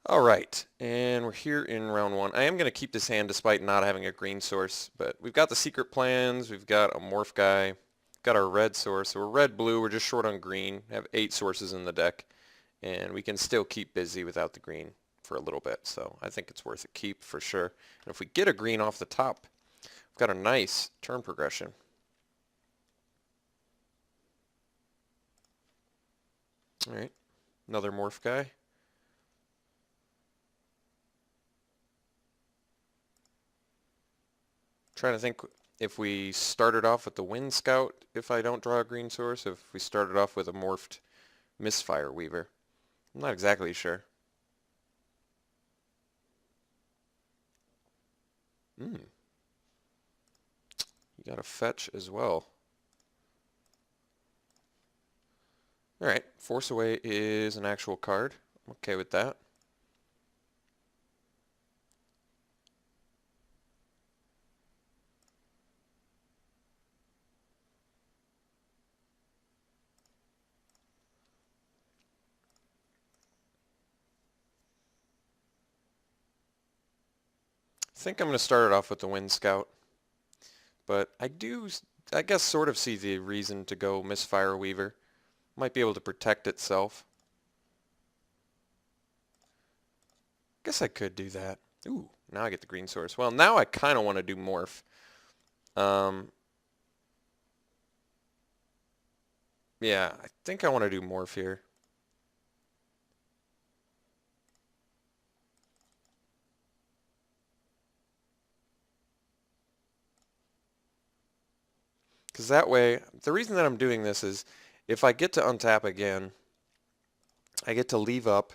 Alright, and we're here in round one. I am going to keep this hand despite not having a green source, but we've got the secret plans, we've got a morph guy, got our red source, so we're red-blue, we're just short on green, have 8 sources in the deck, and we can still keep busy without the green for a little bit, so I think it's worth a keep for sure. And if we get a green off the top, we've got a nice turn progression. Alright, another morph guy. Trying to think if we started off with the Wind Scout, if I don't draw a green source, if we started off with a morphed Misfire Weaver. I'm not exactly sure. You got a fetch as well. Alright, Force Away is an actual card. I'm okay with that. I think I'm going to start it off with the Wind Scout. But I guess, sort of see the reason to go Misfire Weaver. Might be able to protect itself. Guess I could do that. Ooh, now I get the green source. Well, now I kind of want to do Morph. Yeah, I think I want to do Morph here. Because that way, the reason that I'm doing this is if I get to untap again, I get to leave up.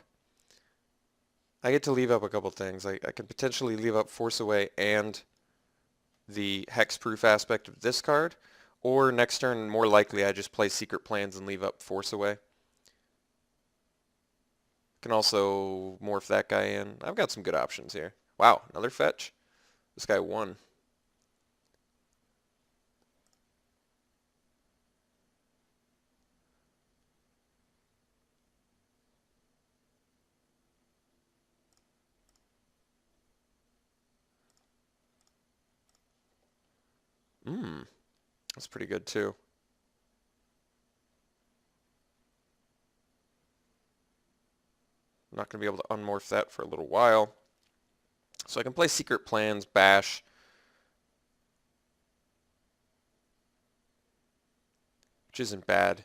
I get to leave up a couple things. I can potentially leave up Force Away and the hexproof aspect of this card, or next turn, more likely, I just play Secret Plans and leave up Force Away. Can also morph that guy in. I've got some good options here. Wow, another fetch. This guy won. That's pretty good too. I'm not going to be able to unmorph that for a little while. So I can play Secret Plans, Bash, which isn't bad,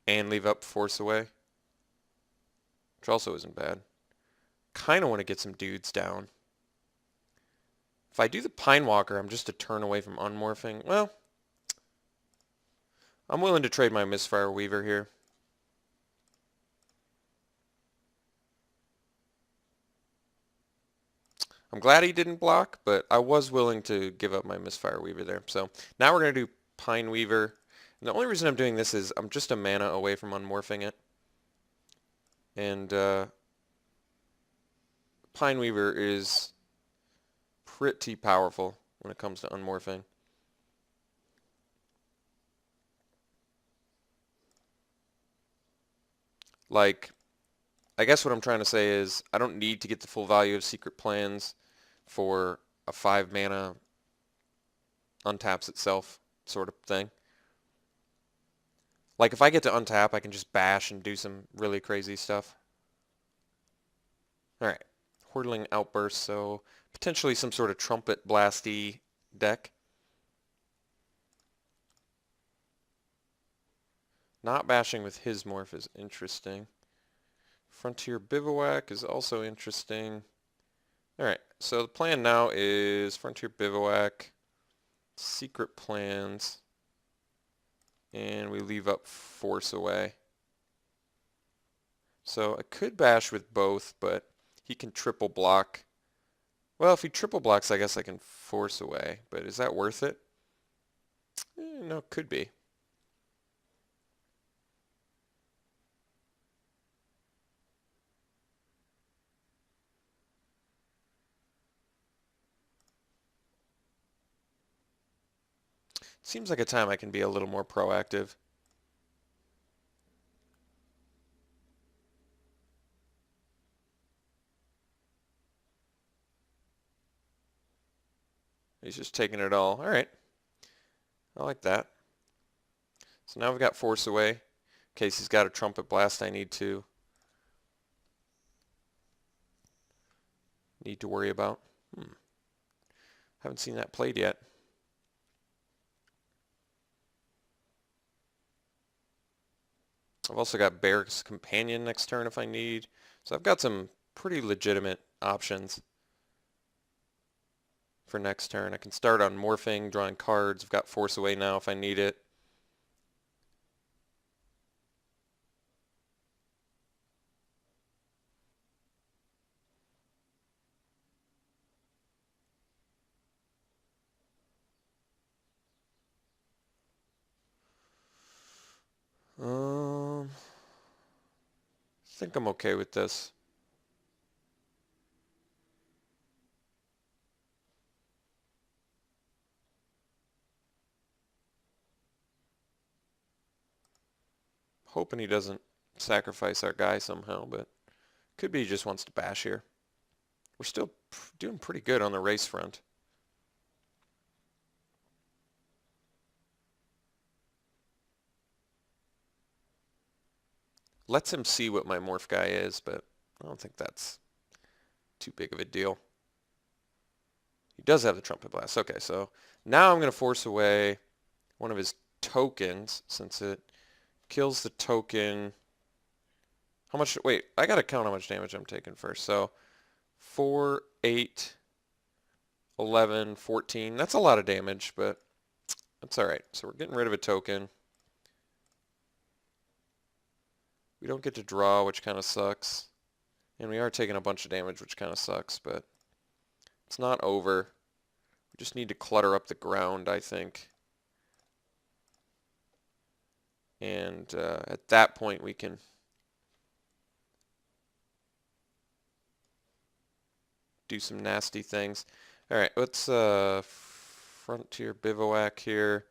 and leave up Force Away, which also isn't bad. Kind of want to get some dudes down. If I do the Pine Walker, I'm just a turn away from unmorphing. Well, I'm willing to trade my Misfire Weaver here. I'm glad he didn't block, but I was willing to give up my Misfire Weaver there. So now we're going to do Pine Weaver. And the only reason I'm doing this is I'm just a mana away from unmorphing it. And Pine Weaver is pretty powerful when it comes to unmorphing. Like, I guess what I'm trying to say is I don't need to get the full value of Secret Plans for a 5 mana untaps itself sort of thing. Like if I get to untap, I can just bash and do some really crazy stuff. Alright, Whirling Outburst, so potentially some sort of trumpet blasty deck. Not bashing with his morph is interesting. Frontier Bivouac is also interesting. Alright, so the plan now is Frontier Bivouac, Secret Plans, and we leave up Force Away. So I could bash with both, but he can triple block. Well, if he triple blocks, I guess I can Force Away, but is that worth it? No, could be. Seems like a time I can be a little more proactive. He's just taking it all. All right. I like that. So now we've got Force Away. In case he's got a Trumpet Blast I need to worry about. Haven't seen that played yet. I've also got Bear's Companion next turn if I need. So I've got some pretty legitimate options for next turn. I can start on morphing, drawing cards. I've got Force Away now if I need it. I think I'm okay with this. Hoping he doesn't sacrifice our guy somehow, but could be he just wants to bash here. We're still doing pretty good on the race front. Lets him see what my morph guy is, but I don't think that's too big of a deal. He does have the Trumpet Blast. Okay, so now I'm going to Force Away one of his tokens since it kills the token. How much? Wait, I got to count how much damage I'm taking first. So 4, 8, 11, 14. That's a lot of damage, but that's all right. So we're getting rid of a token. We don't get to draw, which kind of sucks. And we are taking a bunch of damage, which kind of sucks, but it's not over. We just need to clutter up the ground, I think. And at that point, we can do some nasty things. All right, let's Frontier Bivouac here.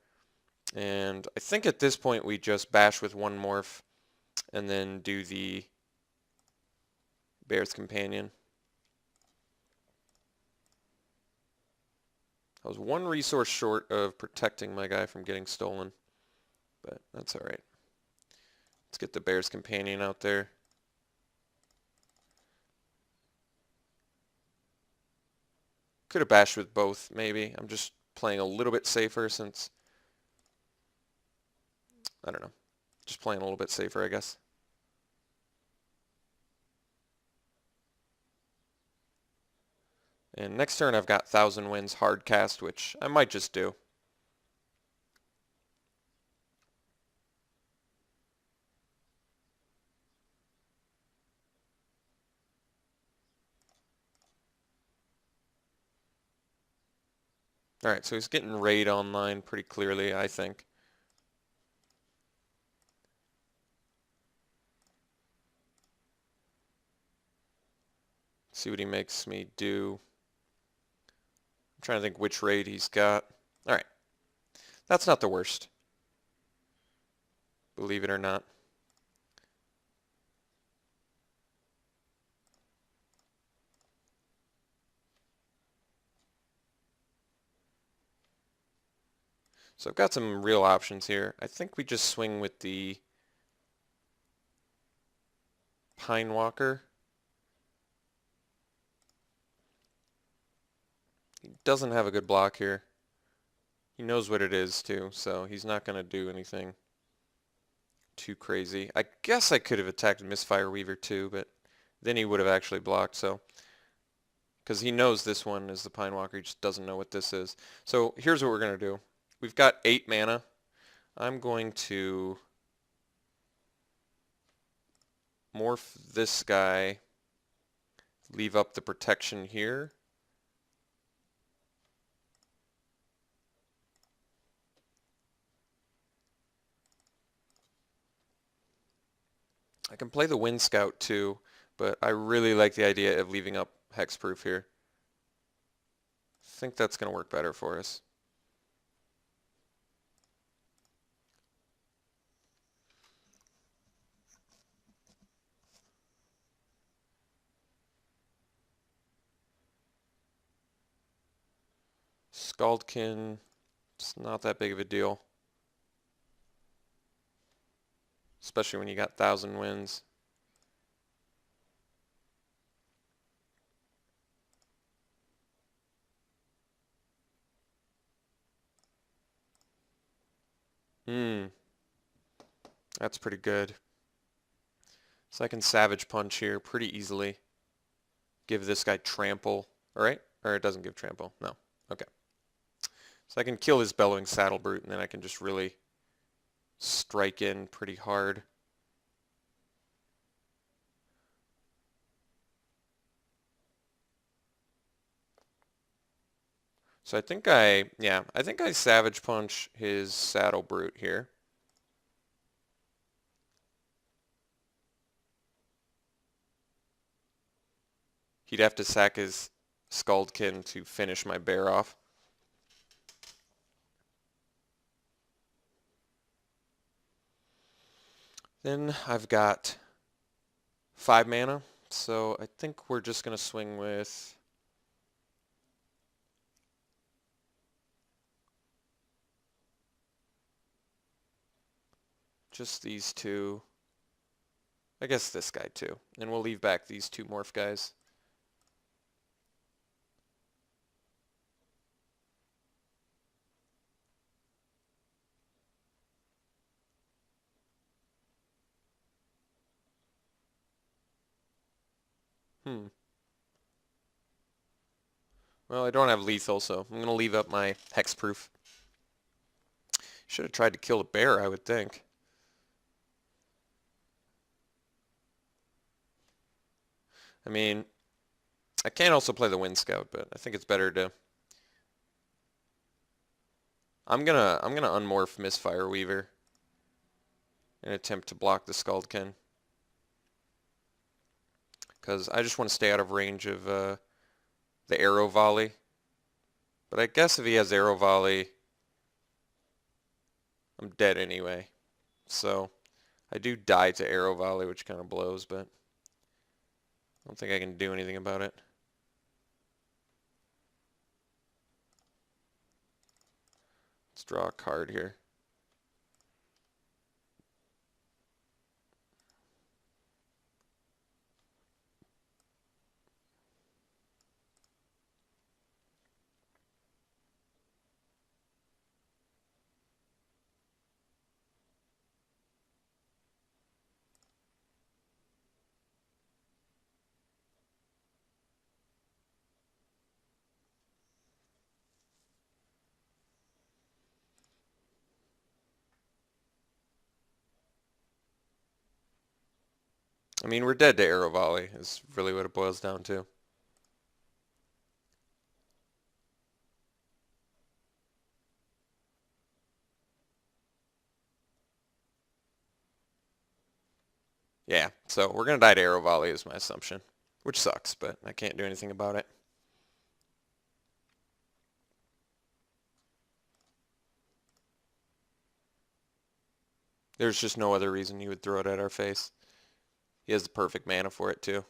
And I think at this point, we just bash with one morph and then do the Bear's Companion. I was one resource short of protecting my guy from getting stolen, but that's all right. Let's get the Bear's Companion out there. Could have bashed with both, maybe. I'm just playing a little bit safer since, I don't know, just playing a little bit safer, I guess. And next turn I've got Thousand Winds hard cast, which I might just do. Alright, so he's getting raid online pretty clearly, I think. See what he makes me do. I'm trying to think which raid he's got. Alright. That's not the worst. Believe it or not. So I've got some real options here. I think we just swing with the Pine Walker. He doesn't have a good block here. He knows what it is too, so he's not going to do anything too crazy. I guess I could have attacked Misfire Weaver too, but then he would have actually blocked, so because he knows this one is the Pine Walker, he just doesn't know what this is. So here's what we're going to do. We've got 8 mana. I'm going to morph this guy, leave up the protection here. I can play the Wind Scout too, but I really like the idea of leaving up Hexproof here. I think that's going to work better for us. Skaldkin, it's not that big of a deal. Especially when you got 1,000 wins. That's pretty good. So I can Savage Punch here pretty easily. Give this guy Trample, alright? Or it doesn't give Trample, no. Okay. So I can kill his Bellowing Saddle Brute, and then I can just really strike in pretty hard. So I think I Savage Punch his Saddle Brute here. He'd have to sack his Skaldkin to finish my bear off. Then I've got 5 mana, so I think we're just going to swing with just these two. I guess this guy too. And we'll leave back these 2 morph guys. Well, I don't have lethal, so I'm going to leave up my hexproof. Should have tried to kill the bear, I would think. I mean, I can also play the Wind Scout, but I think it's better to... I'm gonna unmorph Misfire Weaver and attempt to block the Skaldkin. Because I just want to stay out of range of the Arrow Volley. But I guess if he has Arrow Volley, I'm dead anyway. So I do die to Arrow Volley, which kind of blows, but I don't think I can do anything about it. Let's draw a card here. I mean, we're dead to Arrow Volley is really what it boils down to. Yeah, so we're going to die to Arrow Volley is my assumption, which sucks, but I can't do anything about it. There's just no other reason he would throw it at our face. He has the perfect mana for it, too.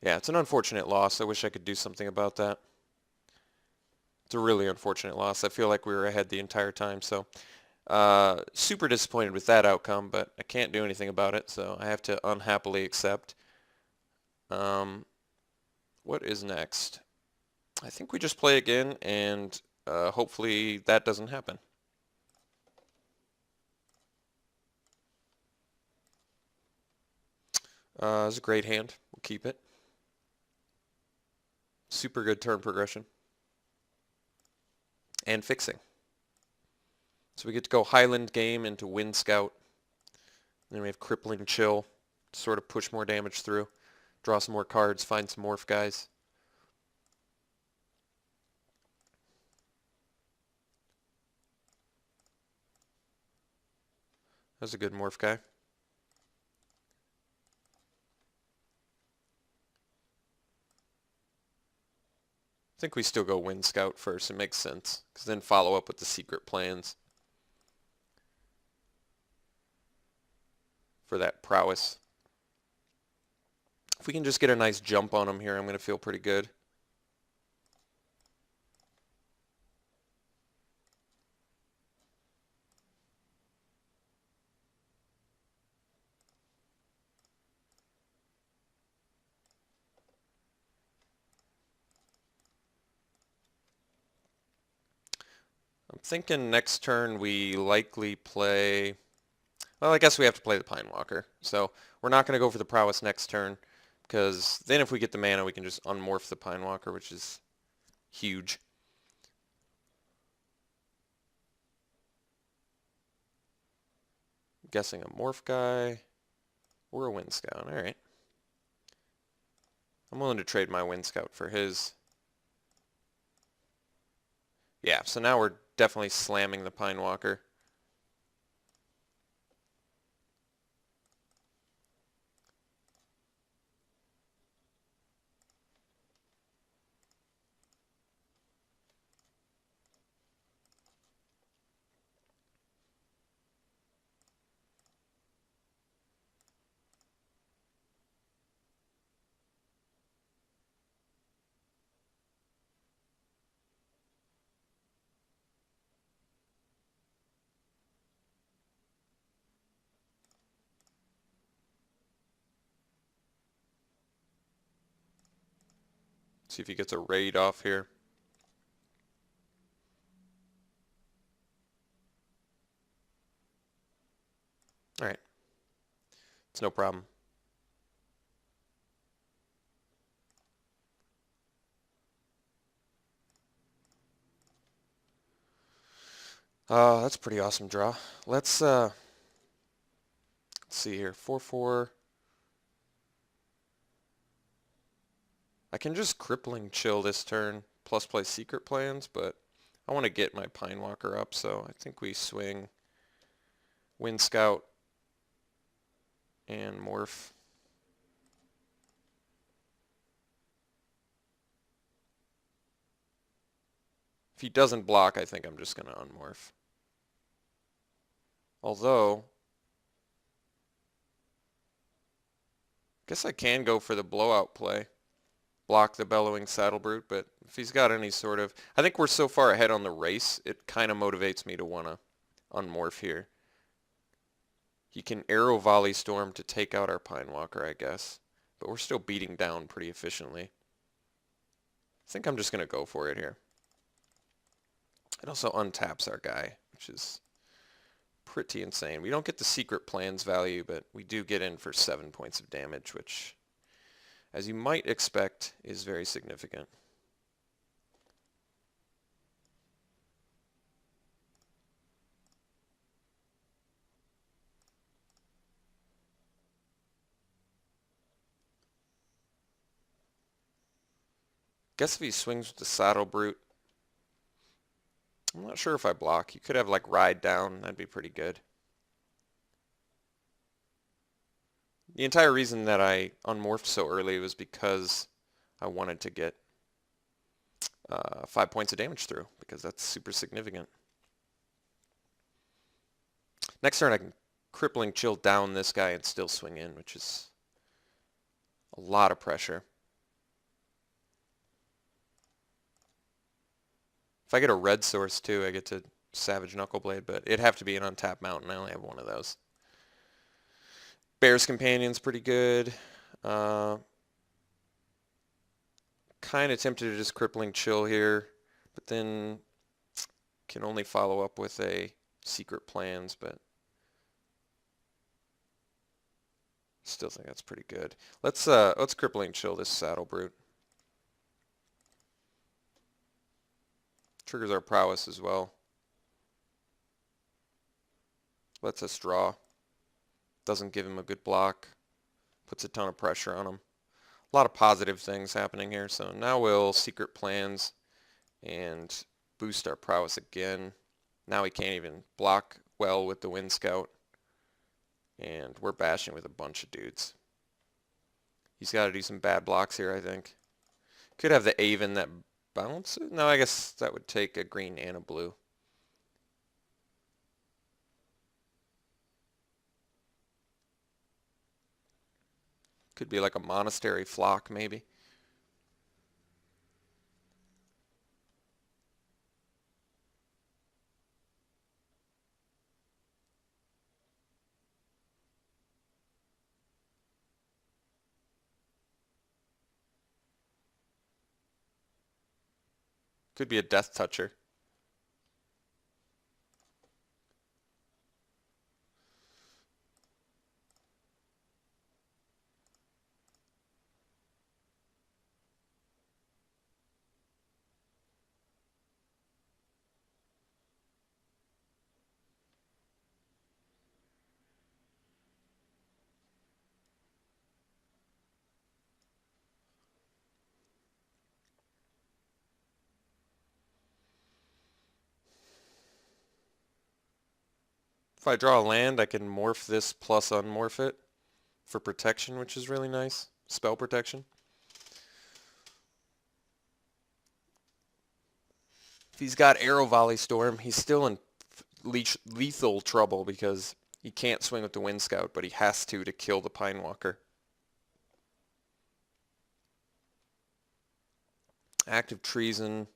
Yeah, it's an unfortunate loss. I wish I could do something about that. It's a really unfortunate loss. I feel like we were ahead the entire time, so super disappointed with that outcome, but I can't do anything about it, so I have to unhappily accept. What is next? I think we just play again, and hopefully that doesn't happen. It's a great hand. We'll keep it. Super good turn progression. And fixing. So we get to go Highland Game into Wind Scout. Then we have Crippling Chill to sort of push more damage through. Draw some more cards, find some morph guys. That's a good morph guy. I think we still go Wind Scout first. It makes sense. Because then follow up with the secret plans for that prowess. If we can just get a nice jump on him here, I'm going to feel pretty good. I'm thinking next turn we likely play... Well, I guess we have to play the Pine Walker. So we're not going to go for the prowess next turn, because then if we get the mana, we can just unmorph the Pine Walker, which is huge. I'm guessing a Morph guy or a Wind Scout. All right. I'm willing to trade my Wind Scout for his. Yeah, so now we're definitely slamming the Pine Walker. See if he gets a raid off here. All right. It's no problem. That's a pretty awesome draw. Let's see here. 4/4. I can just crippling chill this turn, plus play secret plans, but I want to get my Pine Walker up, so I think we swing Wind Scout and Morph. If he doesn't block, I think I'm just going to unmorph. Although, I guess I can go for the blowout play. Block the Bellowing Saddle Brute, but if he's got any sort of... I think we're so far ahead on the race, it kind of motivates me to want to unmorph here. He can Arrow Volley Storm to take out our Pine Walker, I guess. But we're still beating down pretty efficiently. I think I'm just going to go for it here. It also untaps our guy, which is pretty insane. We don't get the secret plans value, but we do get in for 7 points of damage, which, as you might expect, is very significant. Guess if he swings with the Saddle Brute, I'm not sure if I block. You could have like Ride Down. That'd be pretty good. The entire reason that I unmorphed so early was because I wanted to get 5 points of damage through, because that's super significant. Next turn I can crippling chill down this guy and still swing in, which is a lot of pressure. If I get a red source too, I get to Savage Knuckleblade, but it'd have to be an untapped mountain. I only have one of those. Bear's Companion's pretty good. Kind of tempted to just crippling chill here, but then can only follow up with a secret plans, but still think that's pretty good. Let's crippling chill this Saddle Brute. Triggers our prowess as well. Lets us draw. Doesn't give him a good block. Puts a ton of pressure on him. A lot of positive things happening here. So now we'll secret plans and boost our prowess again. Now he can't even block well with the Wind Scout. And we're bashing with a bunch of dudes. He's got to do some bad blocks here, I think. Could have the Avon that bounces. No, I guess that would take a green and a blue. Could be like a Monastery Flock, maybe. Could be a Death Toucher. If I draw a land, I can morph this plus unmorph it for protection, which is really nice. Spell protection. If he's got Arrow Volley Storm, he's still in lethal trouble because he can't swing with the Wind Scout, but he has to kill the Pine Walker. Active Treason,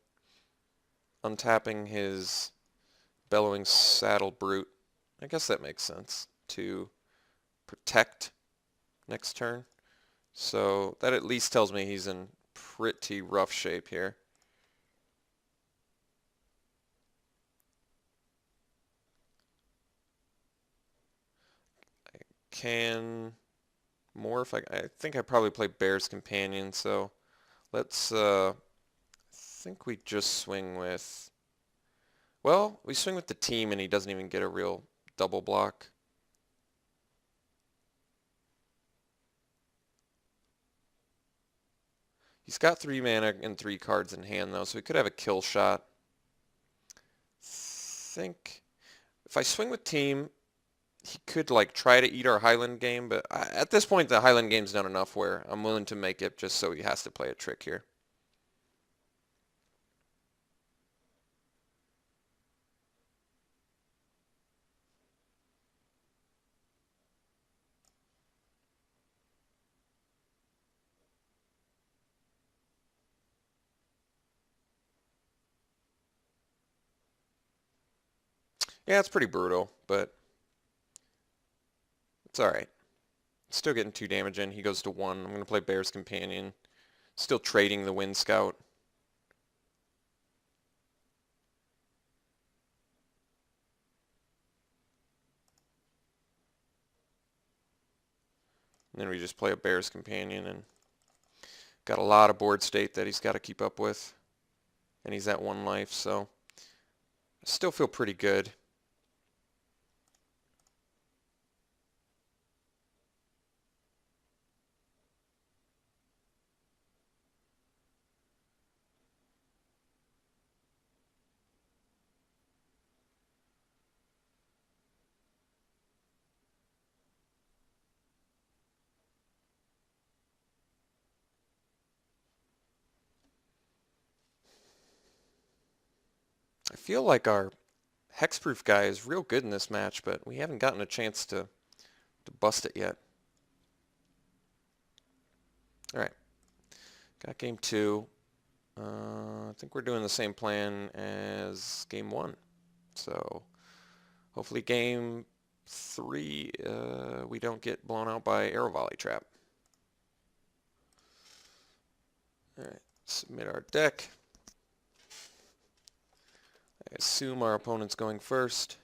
untapping his Bellowing Saddle Brute. I guess that makes sense to protect next turn. So that at least tells me he's in pretty rough shape here. I can morph. I think I probably play Bear's Companion, so let's I think we just swing with, well, we swing with the team and he doesn't even get a real double block. He's got 3 mana and 3 cards in hand though, so he could have a kill shot. Think if I swing with team, he could like try to eat our Highland game, but at this point the Highland game's done enough where I'm willing to make it just so he has to play a trick here. Yeah, it's pretty brutal, but it's alright. Still getting 2 damage in. He goes to 1. I'm going to play Bear's Companion. Still trading the Wind Scout. And then we just play a Bear's Companion and got a lot of board state that he's got to keep up with. And he's at 1 life, so I still feel pretty good. I feel like our hexproof guy is real good in this match, but we haven't gotten a chance to bust it yet. Alright, got game 2. I think we're doing the same plan as game 1. So hopefully game 3 we don't get blown out by Arrow Volley Trap. Alright, submit our deck. I assume our opponent's going first.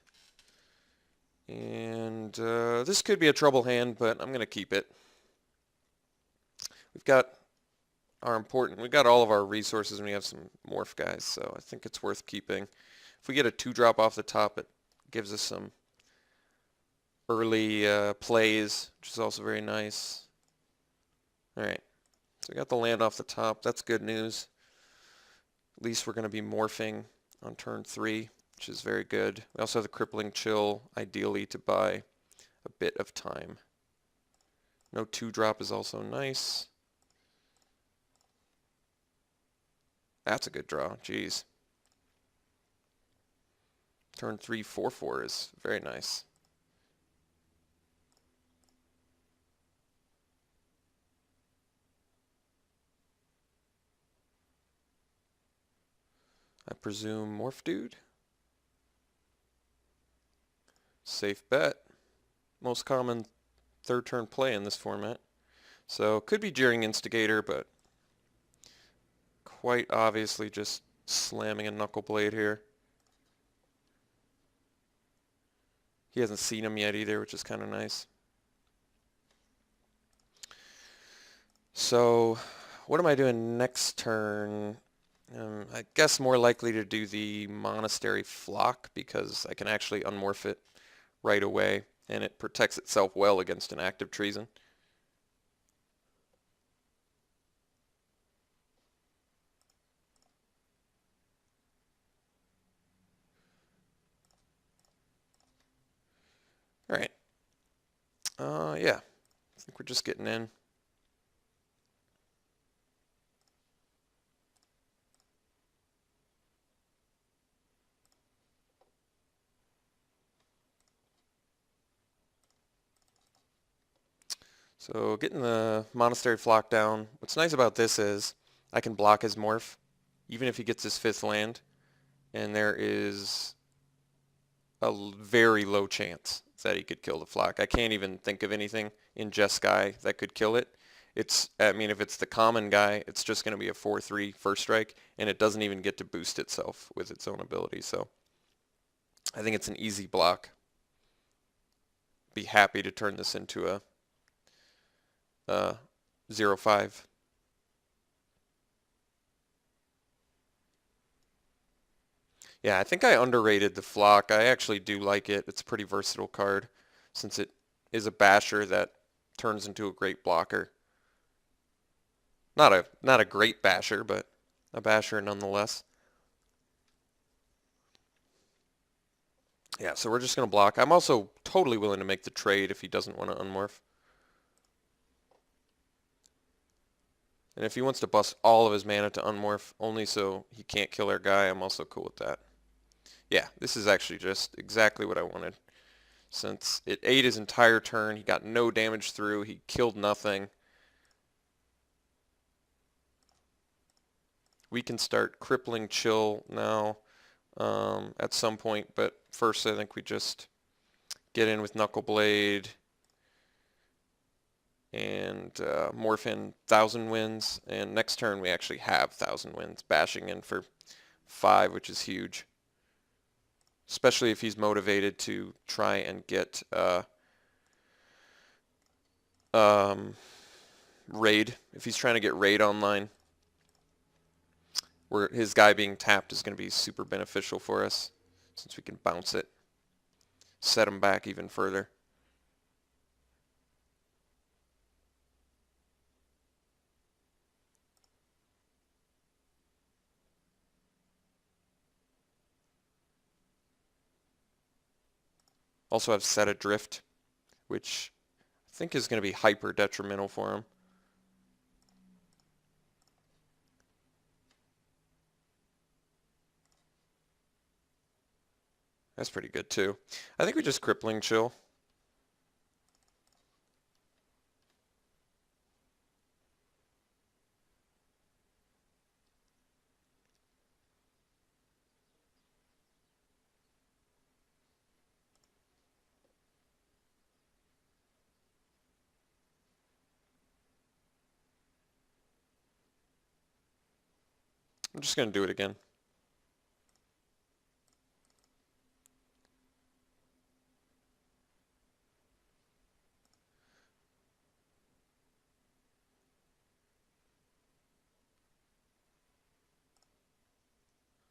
And this could be a trouble hand, but I'm going to keep it. We've got all of our resources and we have some morph guys, so I think it's worth keeping. If we get a 2-drop off the top, it gives us some early plays, which is also very nice. Alright, so we got the land off the top. That's good news. At least we're going to be morphing on turn 3, which is very good. We also have the Crippling Chill, ideally to buy a bit of time. No 2-drop is also nice. That's a good draw, jeez. Turn 3, 4/4 is very nice. I presume Morph Dude. Safe bet. Most common 3rd turn play in this format. So could be Jeering Instigator, but quite obviously just slamming a Knuckle Blade here. He hasn't seen him yet either, which is kind of nice. So what am I doing next turn? I guess more likely to do the Monastery Flock because I can actually unmorph it right away and it protects itself well against an active treason. Alright. Yeah. I think we're just getting in. So getting the monastery flock down. What's nice about this is I can block his morph, even if he gets his 5th land, and there is a very low chance that he could kill the flock. I can't even think of anything in Jeskai that could kill it. I mean, if it's the common guy, it's just going to be a 4/3 first strike, and it doesn't even get to boost itself with its own ability. So I think it's an easy block. Be happy to turn this into a 0/5. Yeah, I think I underrated the flock. I actually do like it. It's a pretty versatile card since it is a basher that turns into a great blocker. Not a great basher, but a basher nonetheless. Yeah, so we're just going to block. I'm also totally willing to make the trade if he doesn't want to unmorph. And if he wants to bust all of his mana to unmorph only so he can't kill our guy, I'm also cool with that. Yeah, this is actually just exactly what I wanted. Since it ate his entire turn, he got no damage through, he killed nothing. We can start crippling chill now at some point, but first I think we just get in with Knuckle Blade and morph in 1,000 wins, and next turn we actually have 1,000 wins, bashing in for 5, which is huge. Especially if he's motivated to try and get raid. If he's trying to get raid online, where his guy being tapped is going to be super beneficial for us, since we can bounce it, set him back even further. Also have Set Adrift, which I think is going to be hyper detrimental for him. That's pretty good too. I think we just crippling chill. I'm just going to do it again.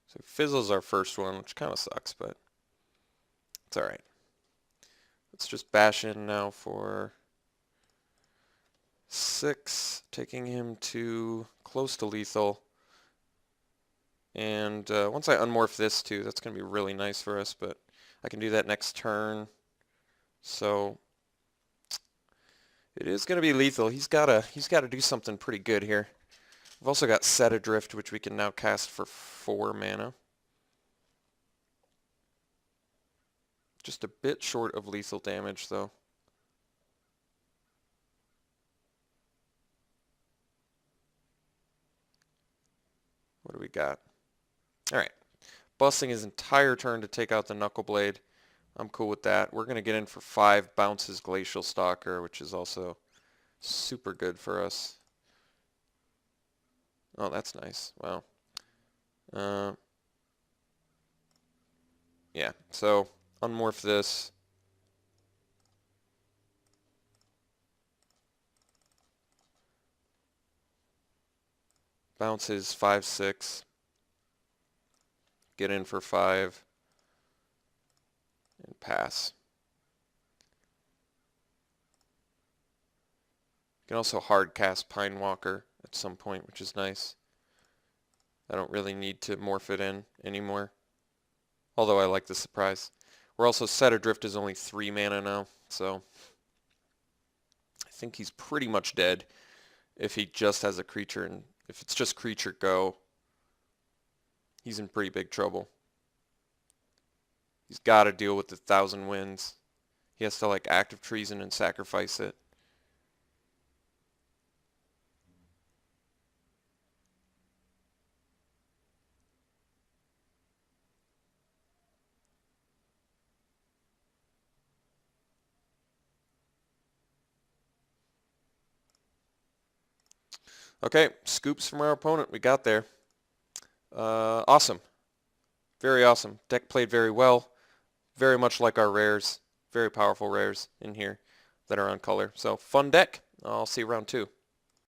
So Fizzle's our first one, which kind of sucks, but it's alright. Let's just bash in now for 6, taking him to close to lethal. And once I unmorph this too, that's going to be really nice for us, but I can do that next turn. So it is going to be lethal. He's got to do something pretty good here. We've also got Set Adrift, which we can now cast for 4 mana. Just a bit short of lethal damage, though. What do we got? Alright. Busting his entire turn to take out the Knuckle Blade. I'm cool with that. We're going to get in for 5, bounces Glacial Stalker, which is also super good for us. Oh, that's nice. Wow. Yeah, so unmorph this. Bounce his 5/6. Get in for 5. And pass. You can also hard cast Pine Walker at some point, which is nice. I don't really need to morph it in anymore. Although I like the surprise. We're also Set Adrift is only 3 mana now, so I think he's pretty much dead if he just has a creature, and if it's just creature go, he's in pretty big trouble. He's got to deal with the Thousand Winds. He has to like Active Treason and sacrifice it. Okay, scoops from our opponent. We got there. Awesome. Very awesome. Deck played very well. Very much like our rares. Very powerful rares in here that are on color. So fun deck. I'll see you round 2.